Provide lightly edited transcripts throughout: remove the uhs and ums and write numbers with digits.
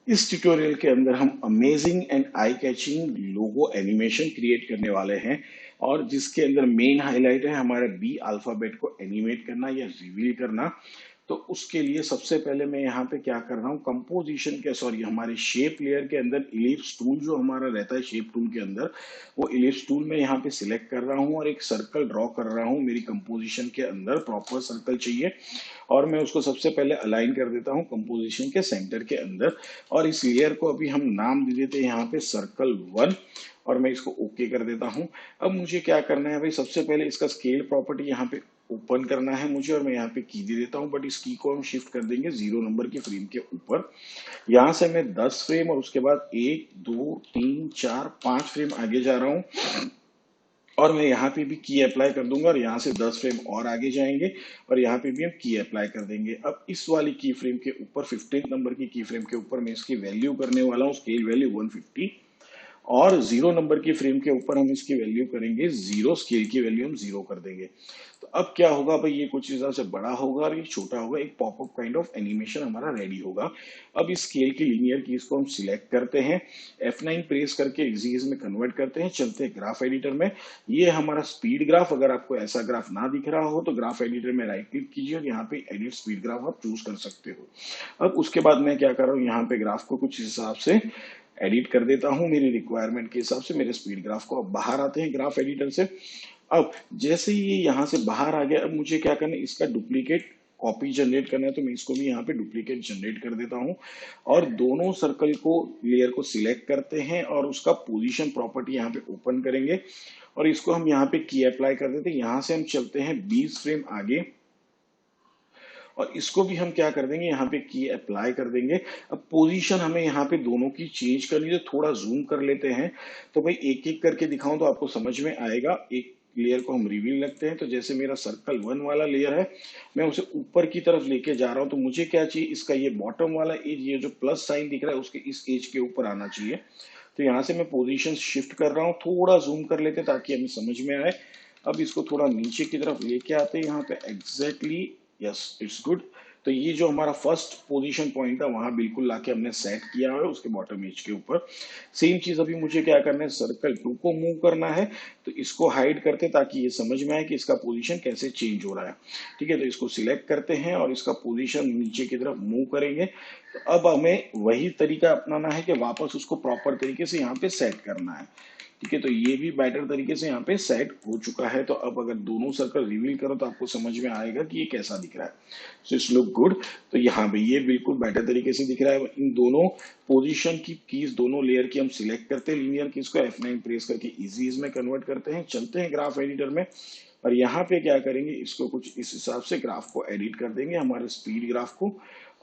इस ट्यूटोरियल के अंदर हम amazing and eye catching logo animation create करने वाले हैं और जिसके अंदर मेन हाईलाइट है हमारे बी अल्फाबेट को एनिमेट करना या रिवील करना। तो उसके लिए सबसे पहले मैं यहाँ पे क्या कर रहा हूँ, कंपोजिशन के सॉरी हमारे शेप लेयर के अंदर इलिप्स टूल जो हमारा रहता है शेप टूल के अंदर, वो इलिप्स टूल में यहाँ पे सिलेक्ट कर रहा हूँ और एक सर्कल ड्रॉ कर रहा हूँ। मेरी कंपोजिशन के अंदर प्रॉपर सर्कल चाहिए और मैं उसको सबसे पहले अलाइन कर देता हूँ कंपोजिशन के सेंटर के अंदर। और इस लेयर को अभी हम नाम दे देते हैं यहाँ पे सर्कल 1 और मैं इसको ओके कर देता हूँ। अब मुझे क्या करना है भाई, सबसे पहले इसका स्केल प्रॉपर्टी यहाँ पे ओपन करना है मुझे और मैं यहाँ पे की दे देता हूँ, बट इस की को हम शिफ्ट कर देंगे 0 नंबर की फ्रेम के ऊपर। यहाँ से मैं 10 फ्रेम और उसके बाद 1 2 3 4 5 फ्रेम आगे जा रहा हूँ और मैं यहाँ पे भी की अप्लाई कर दूंगा और यहाँ से 10 फ्रेम और आगे जाएंगे और यहाँ पे भी हम की अप्लाई कर देंगे। अब इस वाली की फ्रेम के ऊपर 15 नंबर की फ्रेम के ऊपर मैं इसकी वैल्यू करने वाला हूँ स्केल वैल्यू 150 और 0 नंबर की फ्रेम के ऊपर हम इसकी वैल्यू करेंगे 0, स्केल की वैल्यू हम 0 कर देंगे। तो अब क्या होगा भाई, ये कुछ हिसाब से बड़ा होगा और ये छोटा होगा, एक पॉपअप काइंड ऑफ एनिमेशन हमारा रेडी होगा। अब इस स्केल की लीनियर कीज को हम सिलेक्ट करते हैं, F9 प्रेस करके इजी में कन्वर्ट करते हैं, चलते हैं ग्राफ एडिटर में। ये हमारा स्पीड ग्राफ, अगर आपको ऐसा ग्राफ ना दिख रहा हो तो ग्राफ एडिटर में राइट क्लिक कीजिए और यहाँ पे एडिट स्पीड ग्राफ आप चूज कर सकते हो। अब उसके बाद मैं क्या कर रहा हूँ, यहाँ पे ग्राफ को कुछ हिसाब से एडिट कर देता हूं मेरी रिक्वायरमेंट के हिसाब से। मेरे स्पीड ग्राफ को अब बाहर आते हैं ग्राफ एडिटर से। अब जैसे ही ये यहाँ से बाहर आ गया, अब मुझे क्या करना है, इसका डुप्लीकेट कॉपी जनरेट करना है, तो मैं इसको भी यहाँ पे डुप्लीकेट जनरेट कर देता हूँ और दोनों सर्कल को लेयर को सिलेक्ट करते हैं और उसका पोजीशन प्रॉपर्टी यहाँ पे ओपन करेंगे और इसको हम यहाँ पे की अप्लाई कर देते हैं। यहाँ से हम चलते हैं 20 फ्रेम आगे और इसको भी हम क्या कर देंगे, यहाँ पे की अप्लाई कर देंगे। अब पोजीशन हमें यहाँ पे दोनों की चेंज करनी है, थोड़ा जूम कर लेते हैं तो भाई एक एक करके दिखाऊं तो आपको समझ में आएगा। एक लेयर को हम रिवील लगते हैं, तो जैसे मेरा सर्कल 1 वाला लेयर है मैं उसे ऊपर की तरफ लेके जा रहा हूं, तो मुझे क्या चाहिए, इसका ये बॉटम वाला एज, ये जो प्लस साइन दिख रहा है उसके इस एज के ऊपर आना चाहिए। तो यहाँ से मैं पोजीशन शिफ्ट कर रहा हूँ, थोड़ा जूम कर लेते हैं ताकि हमें समझ में आए। अब इसको थोड़ा नीचे की तरफ लेके आते हैं यहाँ पे एग्जैक्टली, यस इट्स गुड। तो ये जो हमारा फर्स्ट पोजीशन पॉइंट था वहां बिल्कुल लाके हमने सेट किया है उसके बॉटम एज के ऊपर। सेम चीज अभी मुझे क्या करना है, सर्कल 2 को मूव करना है, तो इसको हाइड करते ताकि ये समझ में आए कि इसका पोजीशन कैसे चेंज हो रहा है। ठीक है, तो इसको सिलेक्ट करते हैं और इसका पोजीशन नीचे की तरफ मूव करेंगे। तो अब हमें वही तरीका अपनाना है कि वापस उसको प्रॉपर तरीके से यहाँ पे सेट करना है। ठीक है, तो ये भी बेटर तरीके से यहाँ पे सेट हो चुका है। तो अब अगर दोनों सर्कल रिवील करो तो आपको समझ में आएगा कि ये कैसा दिख रहा है। So it's look good. तो यहाँ पे ये बिल्कुल बेटर तरीके से दिख रहा है। इन दोनों पोजीशन की कीज, दोनों लेयर की हम सिलेक्ट करते हैं, लीनियर कीज को F9 प्रेस करके इजी में कन्वर्ट करते हैं, चलते हैं ग्राफ एडिटर में और यहाँ पे क्या करेंगे, इसको कुछ इस हिसाब से ग्राफ को एडिट कर देंगे, हमारे स्पीड ग्राफ को।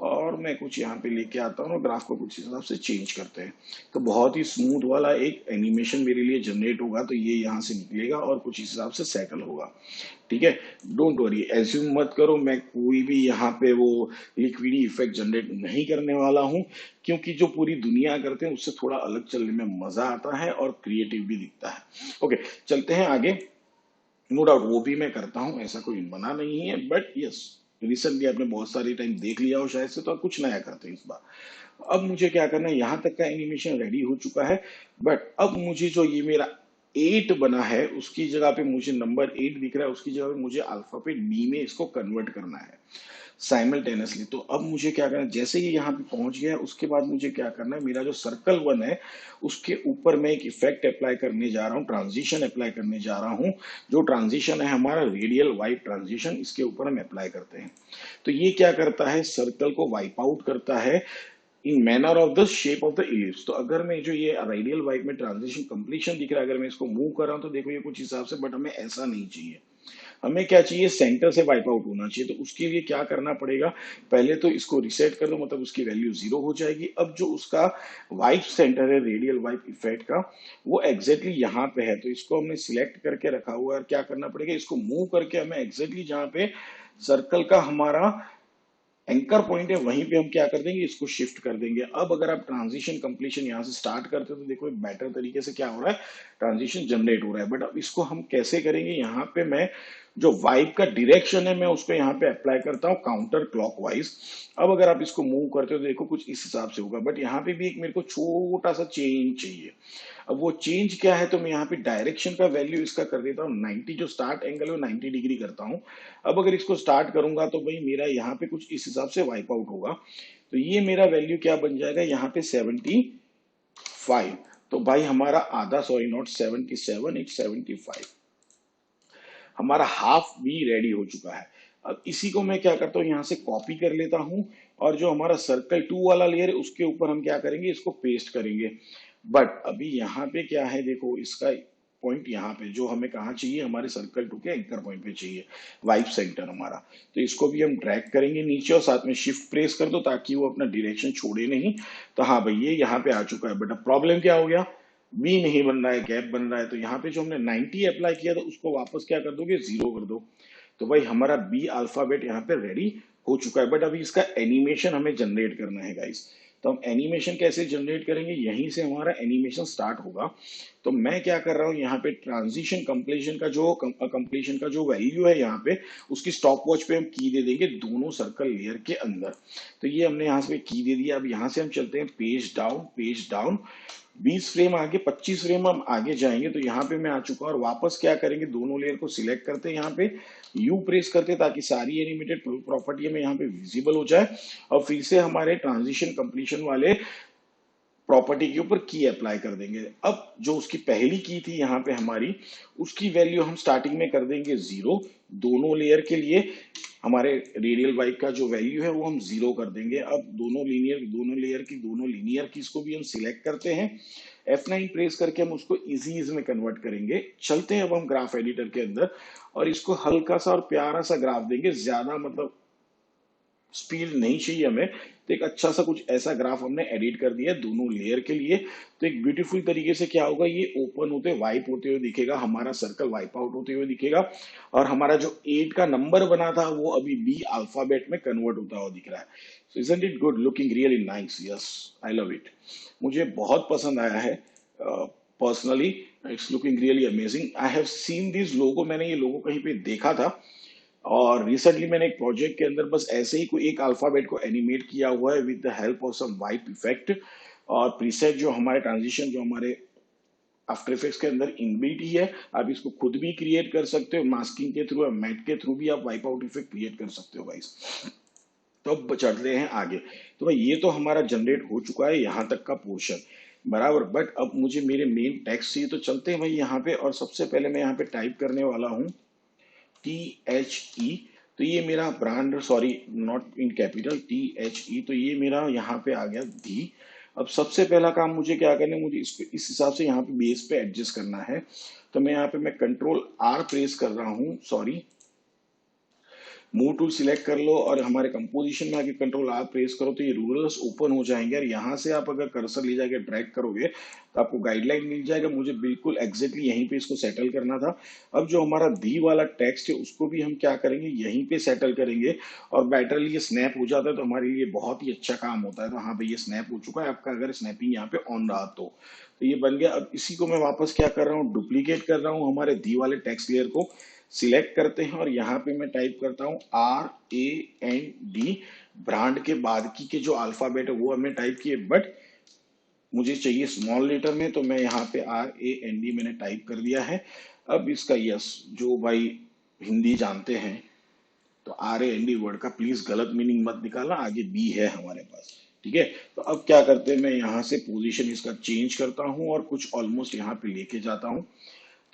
और मैं कुछ यहाँ पे लेके आता हूँ और ग्राफ को कुछ हिसाब से चेंज करते हैं, तो बहुत ही स्मूथ वाला एक एनिमेशन मेरे लिए जनरेट होगा। तो ये यहाँ से निकलेगा और कुछ इस हिसाब से सेटल होगा। ठीक है, डोंट वरी, एज्यूम मत करो, मैं कोई भी यहाँ पे वो लिक्विडी इफेक्ट जनरेट नहीं करने वाला हूँ, क्योंकि जो पूरी दुनिया करते हैं उससे थोड़ा अलग चलने में मजा आता है और क्रिएटिव भी दिखता है। ओके, चलते हैं आगे। नो डाउट वो भी मैं करता हूँ, ऐसा कोई मना नहीं है, बट यस रिसेंटली आपने बहुत सारी टाइम देख लिया हो शायद से, तो आप कुछ नया करते हैं इस बार। अब मुझे क्या करना है, यहाँ तक का एनिमेशन रेडी हो चुका है, बट अब मुझे जो ये मेरा 8 बना है उसकी जगह पे मुझे नंबर 8 दिख रहा है, उसकी जगह पे मुझे अल्फाबेट डी में इसको कन्वर्ट करना है साइमल्टेनियसली। तो अब मुझे क्या करना है, जैसे ये यहाँ पे पहुंच गया उसके बाद मुझे क्या करना है, मेरा जो सर्कल 1 है उसके ऊपर मैं एक इफेक्ट अप्लाई करने जा रहा हूँ, ट्रांजिशन अप्लाई करने जा रहा हूँ। जो ट्रांजिशन है हमारा रेडियल वाइप ट्रांजिशन, इसके ऊपर हम अप्लाई करते हैं। तो ये क्या करता है, सर्कल को वाइप आउट करता है इन manner of the shape of the ellipse. तो अगर मैं जो ये रेडियल वाइप में ट्रांजिशन कंप्लीशन दिख रहा है, अगर मैं इसको मूव कर रहा हूँ तो देखो ये कुछ हिसाब से, बट हमें ऐसा नहीं चाहिए। हमें क्या चाहिए, सेंटर से वाइप आउट होना चाहिए। तो उसके लिए क्या करना पड़ेगा, पहले तो इसको रिसेट कर दो, मतलब उसकी वैल्यू 0 हो जाएगी। अब जो उसका वाइप सेंटर है रेडियल वाइप इफेक्ट का, वो एग्जैक्टली यहाँ पे है, तो इसको हमने सिलेक्ट करके रखा हुआ है। और क्या करना पड़ेगा, इसको मूव करके हमें एग्जैक्टली जहाँ पे सर्कल का हमारा एंकर पॉइंट है वहीं पे हम क्या कर देंगे, इसको शिफ्ट कर देंगे। अब अगर आप ट्रांजिशन कंप्लीशन यहाँ से स्टार्ट करते हो तो देखो बेटर तरीके से क्या हो रहा है, ट्रांजिशन जनरेट हो रहा है। बट अब इसको हम कैसे करेंगे, यहाँ पे मैं जो वाइप का डायरेक्शन है मैं उसको यहाँ पे अप्लाई करता हूँ काउंटर क्लॉकवाइज। अब अगर आप इसको मूव करते हो तो देखो कुछ इस हिसाब से होगा, बट यहाँ पे भी एक मेरे को छोटा सा चेंज चाहिए। अब वो चेंज क्या है, तो मैं यहाँ पे डायरेक्शन का वैल्यू इसका कर देता हूँ 90, जो स्टार्ट एंगल है वो 90 डिग्री करता हूँ। अब अगर इसको स्टार्ट करूंगा तो भाई मेरा यहाँ पे कुछ इस हिसाब से वाइप आउट होगा। तो ये मेरा वैल्यू क्या बन जाएगा यहाँ पे 75। तो भाई हमारा आधा, सॉरी नॉट 77, इट्स 75। हमारा हाफ भी रेडी हो चुका है। अब इसी को मैं क्या करता हूँ, यहाँ से कॉपी कर लेता हूँ, और जो हमारा सर्कल 2 वाला लेयर है उसके ऊपर हम क्या करेंगे, इसको पेस्ट करेंगे। बट अभी यहाँ पे क्या है, देखो इसका पॉइंट यहाँ पे जो हमें कहाँ चाहिए, हमारे सर्कल 2 के एंकर पॉइंट पे चाहिए, वाइप सेंटर हमारा। तो इसको भी हम ड्रैग करेंगे नीचे और साथ में शिफ्ट प्रेस कर दो ताकि वो अपना डायरेक्शन छोड़े नहीं। तो हाँ भाई ये यहाँ पे आ चुका है, बट अब प्रॉब्लम क्या हो गया, बी नहीं बन रहा है, गैप बन रहा है। तो यहाँ पे जो हमने 90 अप्लाई किया था उसको वापस क्या कर दोगे, 0 कर दो। तो भाई हमारा बी अल्फाबेट यहाँ पे रेडी हो चुका है। बट अभी इसका एनिमेशन हमें जनरेट करना है गाइस। तो हम एनिमेशन कैसे जनरेट करेंगे, यहीं से हमारा एनिमेशन स्टार्ट होगा। तो मैं क्या कर रहा हूँ, यहाँ पे ट्रांजिशन कंप्लीशन का जो वैल्यू है यहाँ पे, उसकी स्टॉप वॉच पे हम की दे देंगे दोनों सर्कल लेयर के अंदर। तो ये हमने यहाँ से की दे दिया। अब यहाँ से हम चलते हैं पेज डाउन 20 फ्रेम आगे, 25 फ्रेम हम आगे जाएंगे। तो यहाँ पे मैं आ चुका हूँ, और वापस क्या करेंगे, दोनों लेयर को सिलेक्ट करते हैं, यहाँ पे यू प्रेस करते हैं ताकि सारी एनिमेटेड प्रॉपर्टी हमें यहाँ पे विजिबल हो जाए। और फिर से हमारे ट्रांजिशन कंप्लीशन वाले प्रॉपर्टी के ऊपर की अप्लाई कर देंगे। अब जो उसकी पहली की थी यहाँ पे हमारी, उसकी वैल्यू हम स्टार्टिंग में कर देंगे 0 दोनों लेयर के लिए। हमारे रेडियल वाइप का जो वैल्यू है वो हम 0 कर देंगे। अब दोनों लेयर की दोनों लीनियर की इसको भी हम सिलेक्ट करते हैं, F9 प्रेस करके हम उसको इजीज में कन्वर्ट करेंगे। चलते हैं अब हम ग्राफ एडिटर के अंदर, और इसको हल्का सा और प्यारा सा ग्राफ देंगे, ज्यादा मतलब स्पीड नहीं चाहिए हमें। तो एक अच्छा सा कुछ ऐसा ग्राफ हमने एडिट कर दिया दोनों लेयर के लिए। तो एक ब्यूटीफुल तरीके से क्या होगा, ये ओपन होते वाइप होते हुए दिखेगा, हमारा सर्कल वाइप आउट होते हुए दिखेगा, और हमारा जो 8 का नंबर बना था वो अभी बी अल्फाबेट में कन्वर्ट होता हुआ दिख रहा है। सो isn't it good, looking really nice, yes I love it. मुझे बहुत पसंद आया है personally, it's looking really amazing. I have seen this लोगो, मैंने ये लोगो कहीं पे देखा था, और रिसेंटली मैंने एक प्रोजेक्ट के अंदर बस ऐसे ही कोई एक अल्फाबेट को एनिमेट किया हुआ है with the help of some wipe effect और प्रीसेट, जो हमारे ट्रांजिशन जो हमारे आफ्टर इफेक्ट्स के अंदर इनबिल्ट ही है। आप इसको खुद भी क्रिएट कर सकते हो, मास्किंग के थ्रू, मैट के थ्रू भी आप वाइप आउट इफेक्ट क्रिएट कर सकते हो गाइस। तो अब चलते हैं आगे। तो भाई ये तो हमारा जनरेट हो चुका है यहाँ तक का पोर्शन बराबर। बट अब मुझे मेरे मेन टेक्स्ट चाहिए, तो चलते हैं भाई यहाँ पे, और सबसे पहले मैं यहाँ पे टाइप करने वाला हूँ THE। तो ये मेरा brand, sorry not in capital, THE। तो ये मेरा यहाँ पे आ गया धी। अब सबसे पहला काम मुझे क्या करना है, मुझे इसको इस हिसाब से यहाँ पे बेस पे एडजस्ट करना है। तो मैं यहाँ पे मैं कंट्रोल R प्रेस कर रहा हूँ, सॉरी मूव टूल सिलेक्ट कर लो, और हमारे कंपोजिशन में आके कंट्रोल R प्रेस करो तो ये रूलर्स ओपन हो जाएंगे। और यहाँ से आप अगर कर्सर ले जाके ड्रैग करोगे तो आपको गाइडलाइन मिल जाएगा। मुझे बिल्कुल एग्जैक्टली यहीं पे इसको सेटल करना था। अब जो हमारा दी वाला टेक्स्ट है उसको भी हम क्या करेंगे, यहीं पे सेटल करेंगे, और बैटरली ये स्नैप हो जाता है तो हमारे लिए बहुत ही अच्छा काम होता है। तो हाँ भाई ये स्नैप हो चुका है आपका, अगर स्नैपिंग यहाँ पे ऑन रहा तो ये बन गया। अब इसी को मैं वापस क्या कर रहा हूँ, डुप्लीकेट कर रहा हूँ, हमारे दी वाले टेक्स्ट लेयर को सिलेक्ट करते हैं, और यहाँ पे मैं टाइप करता हूँ RAND। ब्रांड के बाद की के जो अल्फाबेट है वो हमने टाइप किए, बट मुझे चाहिए स्मॉल लेटर में, तो मैं यहाँ पे RAND मैंने टाइप कर दिया है। अब इसका यस, जो भाई हिंदी जानते हैं तो RAND वर्ड का प्लीज गलत मीनिंग मत निकालना, आगे बी है हमारे पास, ठीक है। तो अब क्या करते हैं, मैं यहाँ से पोजीशन इसका चेंज करता हूँ और कुछ ऑलमोस्ट यहाँ पे लेके जाता हूँ।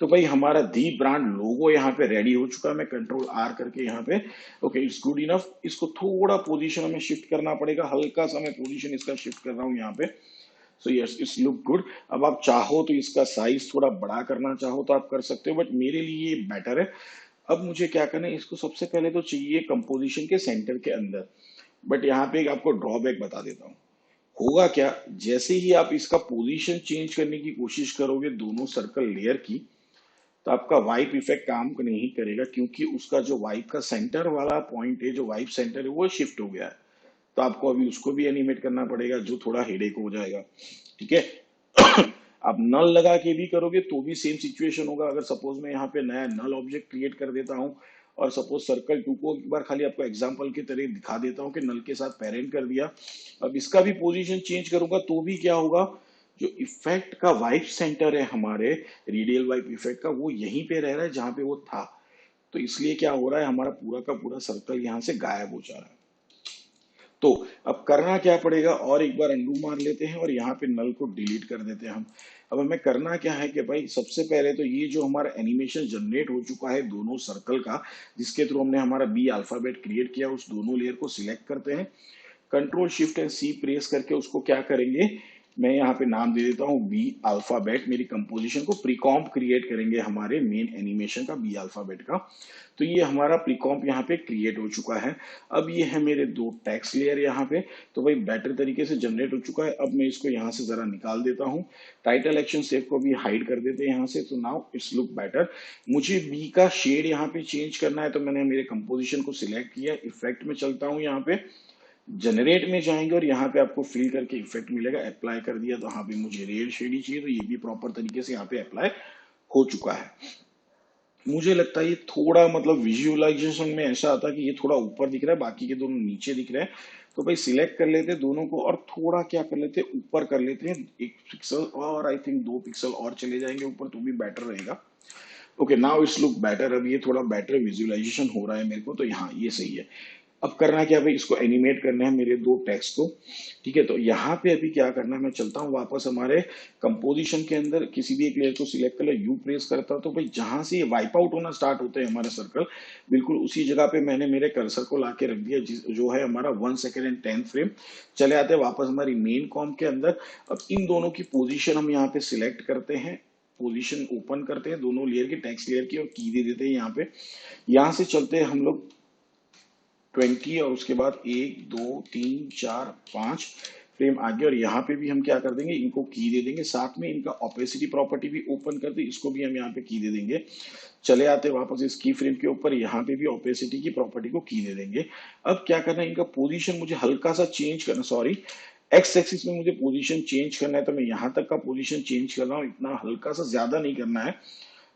तो भाई हमारा दी ब्रांड लोगो यहाँ पे रेडी हो चुका है। मैं कंट्रोल R करके यहाँ पे, ओके इट्स गुड इनफ। इसको थोड़ा पोजीशन हमें शिफ्ट करना पड़ेगा, हल्का सा मैं पोजीशन इसका शिफ्ट कर रहा हूँ यहाँ पे। So yes it's look good. अब आप चाहो तो इसका साइज थोड़ा बड़ा करना चाहो तो आप कर सकते हो, बट मेरे लिए ये बेटर है। अब मुझे क्या करना है, इसको सबसे पहले तो चाहिए कंपोजिशन के सेंटर के अंदर, बट यहाँ पे एक आपको ड्रॉबैक बता देता हूँ। होगा क्या, जैसे ही आप इसका पोजीशन चेंज करने की कोशिश करोगे दोनों सर्कल लेयर की, तो आपका वाइप इफेक्ट काम नहीं करेगा, क्योंकि उसका जो वाइप का सेंटर वाला पॉइंट है, जो वाइप सेंटर है वो शिफ्ट हो गया है। तो आपको अभी उसको भी एनिमेट करना पड़ेगा, जो थोड़ा हेडेक हो जाएगा, ठीक है। आप नल लगा के भी करोगे तो भी सेम सिचुएशन होगा। अगर सपोज मैं यहाँ पे नया नल ऑब्जेक्ट क्रिएट कर देता हूँ और सपोज सर्कल टू को एक बार खाली आपको एग्जांपल की तरह दिखा देता हूँ कि नल के साथ पेरेंट कर दिया, अब इसका भी पोजीशन चेंज करूंगा तो भी क्या होगा, जो इफेक्ट का वाइप सेंटर है हमारे रेडियल वाइप इफेक्ट का, वो यहीं पे रह रहा है जहां पे वो था। तो इसलिए क्या हो रहा है, हमारा पूरा का पूरा सर्कल यहाँ से गायब हो जा रहा है। तो अब करना क्या पड़ेगा, और एक बार अंडू मार लेते हैं और यहाँ पे नल को डिलीट कर देते हैं हम। अब हमें करना क्या है कि भाई सबसे पहले तो ये जो हमारा एनिमेशन जनरेट हो चुका है दोनों सर्कल का, जिसके थ्रू हमने हमारा बी अल्फाबेट क्रिएट किया, उस दोनों लेयर को सिलेक्ट करते हैं, control shift and C press करके उसको क्या करेंगे, मैं यहाँ पे नाम दे देता हूँ बी अल्फाबेट, मेरी कंपोजिशन को प्रीकॉम्प क्रिएट करेंगे हमारे मेन एनिमेशन का बी अल्फाबेट का। तो ये हमारा प्रीकॉम्प यहाँ पे क्रिएट हो चुका है। अब ये है मेरे दो टेक्स्ट लेयर यहाँ पे, तो भाई बेटर तरीके से जनरेट हो चुका है। अब मैं इसको यहाँ से जरा निकाल देता हूँ, टाइटल एक्शन सेव को भी हाइड कर देते हैं यहाँ से। तो नाउ इट्स लुक बेटर। मुझे बी का शेड यहाँ पे चेंज करना है, तो मैंने मेरे कंपोजिशन को सिलेक्ट किया, इफेक्ट में चलता हूँ, यहाँ पे जनरेट में जाएंगे और यहाँ पे आपको फिल करके इफेक्ट मिलेगा, अप्लाई कर दिया, तो यहाँ पे मुझे रेड शेड ही चाहिए, तो ये भी प्रॉपर तरीके से यहाँ पे अप्लाई हो चुका है। मुझे लगता है ये थोड़ा मतलब विजुअलाइजेशन में ऐसा आता है कि ये थोड़ा ऊपर दिख रहा है, बाकी के दोनों नीचे दिख रहे हैं। तो भाई सिलेक्ट कर लेते हैं दोनों को और थोड़ा क्या कर लेते हैं, ऊपर कर लेते हैं 1 पिक्सल, और आई थिंक 2 पिक्सल और चले जाएंगे ऊपर तो भी बेटर रहेगा। Okay, now it's look better. अब ये थोड़ा बेटर विजुअलाइजेशन हो रहा है मेरे को, तो यहाँ ये सही है। अब करना क्या भाई, इसको एनिमेट करना है मेरे दो टेक्स्ट को। ठीक है, तो यहाँ पे अभी क्या करना है, मैं चलता हूँ वापस हमारे कंपोजिशन के अंदर, किसी भी एक लेयर को सिलेक्ट कर लो, यू प्रेस करता हूँ, तो भाई जहां से ये वाइप आउट होना स्टार्ट होते हैं हमारा सर्कल, बिल्कुल उसी जगह पे मैंने मेरे कर्सर को लाके रख दिया, जो है हमारा 1 सेकेंड एंड 10th फ्रेम। चले आते हैं वापस हमारी मेन कॉम के अंदर। अब इन दोनों की पोजिशन हम यहाँ पे सिलेक्ट करते हैं, पोजीशन ओपन करते हैं दोनों लेयर की, टेक्स्ट लेयर की, और की दे देते हैं यहाँ पे। यहाँ से चलते हैं हम लोग 20 और उसके बाद 1 2 3 4 5 फ्रेम आगे, और यहाँ पे भी हम क्या कर देंगे, इनको की दे देंगे, साथ में इनका ऑपेसिटी प्रॉपर्टी भी ओपन कर दे, इसको भी हम यहाँ पे की दे देंगे। चले आते वापस इस की फ्रेम के ऊपर, यहाँ पे भी ऑपेसिटी की प्रॉपर्टी को की दे देंगे। अब क्या करना है, इनका पोजीशन मुझे हल्का सा चेंज करना, सॉरी एक्स एक्सिस में मुझे पोजीशन चेंज करना है, तो मैं यहाँ तक का पोजीशन चेंज कर रहा हूँ, इतना हल्का सा, ज्यादा नहीं करना है,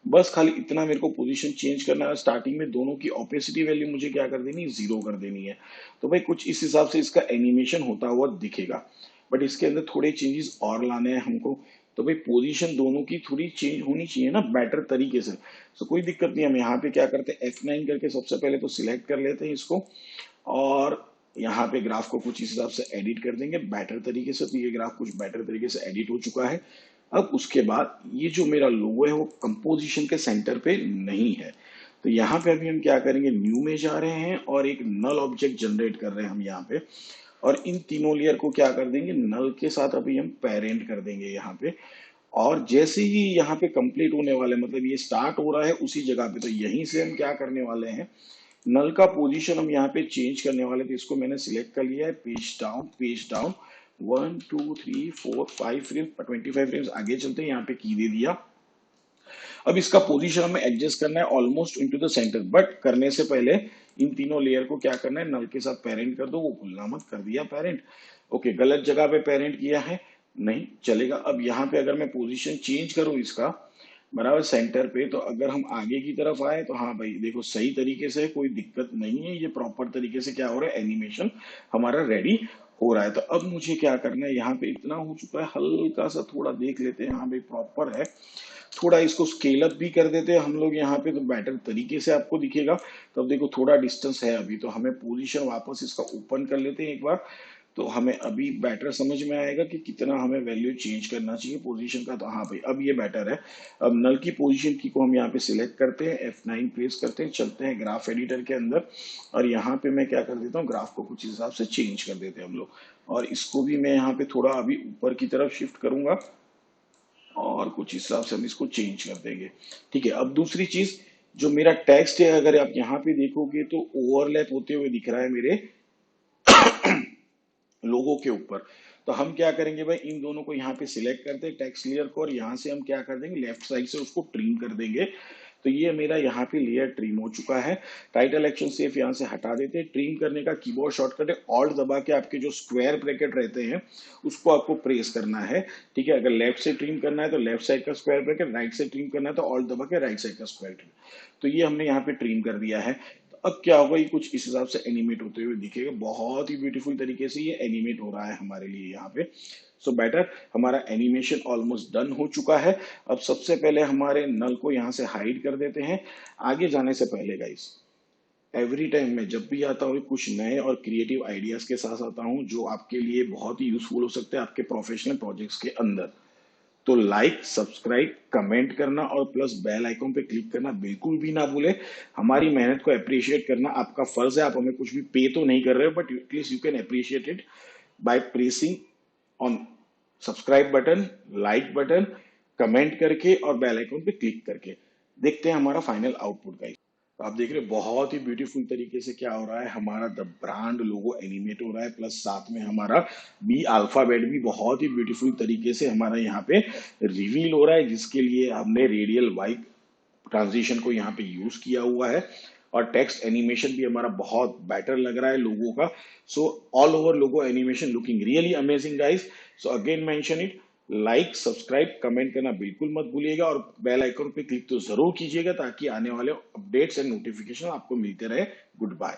बस खाली इतना मेरे को पोजीशन चेंज करना है। स्टार्टिंग में दोनों की ऑपेसिटी वैल्यू मुझे क्या कर देनी है, 0 कर देनी है। तो भाई कुछ इस हिसाब से इसका एनिमेशन होता हुआ दिखेगा, बट इसके अंदर थोड़े चेंजेस और लाने हैं हमको। तो भाई पोजीशन दोनों की थोड़ी चेंज होनी चाहिए ना बेटर तरीके से। तो कोई दिक्कत नहीं, हम यहाँ पे क्या करते हैं, F9 करके सबसे पहले तो सिलेक्ट कर लेते हैं इसको, और यहाँ पे ग्राफ को कुछ इस हिसाब से एडिट कर देंगे बेटर तरीके से। तो ये ग्राफ कुछ बेटर तरीके से एडिट हो चुका है। अब उसके बाद ये जो मेरा लोगो है वो कंपोजिशन के सेंटर पे नहीं है, तो यहाँ पे अभी हम क्या करेंगे, न्यू में जा रहे हैं और एक नल ऑब्जेक्ट जनरेट कर रहे हैं हम यहाँ पे, और इन तीनों लेयर को क्या कर देंगे, नल के साथ अभी हम पेरेंट कर देंगे यहाँ पे। और जैसे ही यहाँ पे कंप्लीट होने वाले, मतलब ये स्टार्ट हो रहा है उसी जगह पे, तो यहीं से हम क्या करने वाले हैं, नल का पोजीशन हम यहाँ पे चेंज करने वाले थे। इसको मैंने सिलेक्ट कर लिया है, पेज डाउन 1 2 3 4 5 फ्रेम, 25 फ्रेम्स आगे चलते हैं, यहाँ पे की दे दिया। अब इसका पोजीशन हमें एडजस्ट करना है almost into the centre, but करने से पहले इन तीनों लेयर को क्या करना है, नल के साथ पेरेंट कर दो, वो भूलना मत, कर दिया पेरेंट। ओके, गलत जगह पे पेरेंट किया है, नहीं चलेगा। अब यहाँ पे अगर मैं पोजीशन चेंज करूं इसका बराबर सेंटर पे, तो अगर हम आगे की तरफ आए तो हाँ भाई देखो सही तरीके से, कोई दिक्कत नहीं है, ये प्रॉपर तरीके से क्या हो रहा है, एनिमेशन हमारा रेडी हो रहा है। तो अब मुझे क्या करना है, यहाँ पे इतना हो चुका है, हल्का सा थोड़ा देख लेते हैं, हाँ भाई प्रॉपर है, थोड़ा इसको स्केल अप भी कर देते हैं हम लोग यहाँ पे, तो बेटर तरीके से आपको दिखेगा। तो अब देखो थोड़ा डिस्टेंस है अभी, तो हमें पोजीशन वापस इसका ओपन कर लेते हैं एक बार, तो हमें अभी बेटर समझ में आएगा कि कितना हमें वैल्यू चेंज करना चाहिए पोजीशन का। तो हाँ भाई अब ये बेटर है। अब नल की पोजीशन की को हम यहाँ पे सिलेक्ट करते हैं, F9 प्रेस करते हैं, चलते हैं ग्राफ एडिटर के अंदर, और यहाँ पे मैं क्या कर देता हूँ, ग्राफ को कुछ हिसाब से चेंज कर देते हैं हम लोग, और इसको भी मैं यहाँ पे थोड़ा अभी ऊपर की तरफ शिफ्ट करूंगा, और कुछ हिसाब से हम इसको चेंज कर देंगे। ठीक है, अब दूसरी चीज, जो मेरा टेक्स्ट है अगर आप यहाँ पे देखोगे तो ओवरलैप होते हुए दिख रहा है मेरे लोगों के ऊपर। तो हम क्या करेंगे भाई, इन दोनों को यहाँ पे सिलेक्ट करते हैं टेक्स्ट लेयर को, और यहाँ से हम क्या कर देंगे, लेफ्ट साइड से उसको ट्रिम कर देंगे, तो ये मेरा यहाँ पे लेयर ट्रिम हो चुका है। टाइटल एक्शन सेफ यहाँ से हटा देते हैं। ट्रिम करने का कीबोर्ड शॉर्टकट है ऑल्ट दबा के आपके जो स्क्वायर ब्रैकेट रहते हैं उसको आपको प्रेस करना है। ठीक है, अगर लेफ्ट से ट्रिम करना है तो लेफ्ट साइड का स्क्वायर ब्रैकेट, राइट से ट्रिम करना है तो ऑल्ट दबा के राइट साइड का स्क्वायर ट्रिम। तो ये हमने यहाँ पे ट्रिम कर दिया है। तो अब क्या होगा, ये कुछ इस हिसाब से एनिमेट होते हुए दिखेगा। बहुत ही ब्यूटीफुल तरीके से ये एनिमेट हो रहा है हमारे लिए यहाँ पे। सो बेटर, हमारा एनिमेशन ऑलमोस्ट डन हो चुका है। अब सबसे पहले हमारे नल को यहाँ से हाइड कर देते हैं। आगे जाने से पहले गाइस, एवरी टाइम मैं जब भी आता हूँ कुछ नए और क्रिएटिव आइडियाज के साथ आता हूँ जो आपके लिए बहुत ही यूजफुल हो सकते हैं आपके प्रोफेशनल प्रोजेक्ट्स के अंदर। तो लाइक, सब्सक्राइब, कमेंट करना और प्लस बेल आइकॉन पे क्लिक करना बिल्कुल भी ना भूले। हमारी मेहनत को अप्रिशिएट करना आपका फर्ज है। आप हमें कुछ भी पे तो नहीं कर रहे हो, but at least you can appreciate it by pressing on subscribe button, like button, comment करके और बेल आइकन पे क्लिक करके। देखते हैं हमारा फाइनल आउटपुट गाइस। तो आप देख रहे हो बहुत ही ब्यूटीफुल तरीके से क्या हो रहा है, हमारा द ब्रांड लोगो एनिमेट हो रहा है, प्लस साथ में हमारा बी अल्फाबेट भी बहुत ही ब्यूटीफुल तरीके से हमारा यहाँ पे रिवील हो रहा है, जिसके लिए हमने रेडियल वाइप ट्रांजिशन को यहाँ पे यूज किया हुआ है। और टेक्स्ट एनिमेशन भी हमारा बहुत बेटर लग रहा है लोगो का। So all over logo animation looking really amazing guys. So again mention it, like, subscribe, comment करना बिल्कुल मत भूलिएगा और बेल आइकन पे क्लिक तो जरूर कीजिएगा ताकि आने वाले अपडेट्स एंड नोटिफिकेशन आपको मिलते रहे। Good bye.